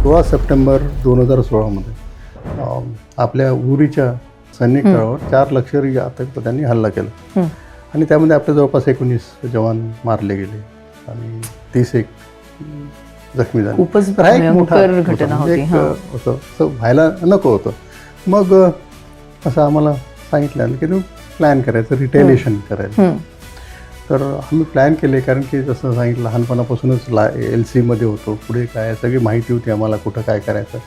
16 September 2016 आपल्या उरीच्या सैनिक तळावर 4 लष्करी आतंकवाद्यांनी हल्ला केला आणि त्यामध्ये आपल्या जवळपास 19 जवान मारले गेले आणि 31 जखमी झाले. खूपच तर हा एक मोठा भयंकर घटना म्हणजे होती. असं व्हायला नको होतं. मग असं आम्हाला सांगितलं की तुम्ही प्लॅन करायचं, रिटेलिएशन करायचं. तर आम्ही प्लॅन केले, कारण की जसं सांगितलं लहानपणापासूनच LCमध्ये होतो, पुढे काय सगळी माहिती होती आम्हाला कुठं काय करायचं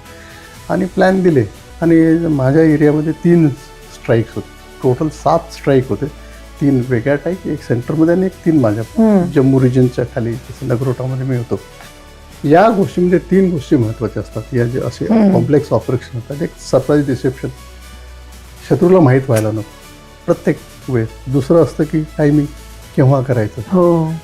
आणि प्लॅन दिले. आणि माझ्या एरियामध्ये 3 स्ट्राईक्स होते, टोटल 7 स्ट्राईक होते, 3 वेगळ्या टाईप, एक सेंटरमध्ये आणि एक 3 माझ्या जम्मू रिजनच्या खाली, जसं नगरोटामध्ये मी होतो. या गोष्टीमध्ये 3 गोष्टी महत्त्वाच्या असतात. या जे असे कॉम्प्लेक्स ऑपरेशन होतात. एक सरप्राईज रिसेप्शन, शत्रूला माहीत व्हायला नको प्रत्येक वेळेस. दुसरं असतं की टायमिंग, केव्हा करायचं.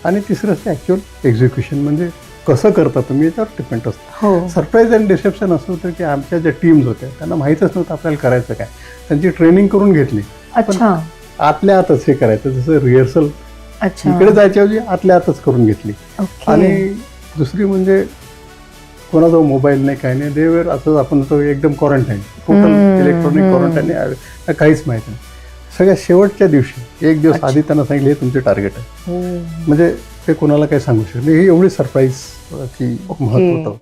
आणि तिसरं असतं ॲक्च्युअल एक्झिक्युशन, म्हणजे कसं करता तुम्ही याच्यावर डिपेंड असतं. सरप्राईज अँड डिसेप्शन असं होतं की आमच्या ज्या टीम्स होत्या त्यांना माहीतच नव्हतं आपल्याला करायचं काय. त्यांची ट्रेनिंग करून घेतली, पण आतल्या आतच हे करायचं, जसं रिहर्सल इकडे जायच्याऐवजी आतल्या आतच करून घेतली. आणि दुसरी म्हणजे कोणाजवळ मोबाईल नाही, काही नाही, देवर असं आपण तो एकदम क्वारंटाईन, टोटल इलेक्ट्रॉनिक क्वारंटाईन, काहीच माहिती नाही. सगळ्या शेवटच्या दिवशी 1 दिवस आधी त्यांना सांगितलं हे तुमचे टार्गेट आहे, म्हणजे ते कोणाला काही सांगू शकत नाही. ही एवढी सरप्राईजची महत्त्व होतं.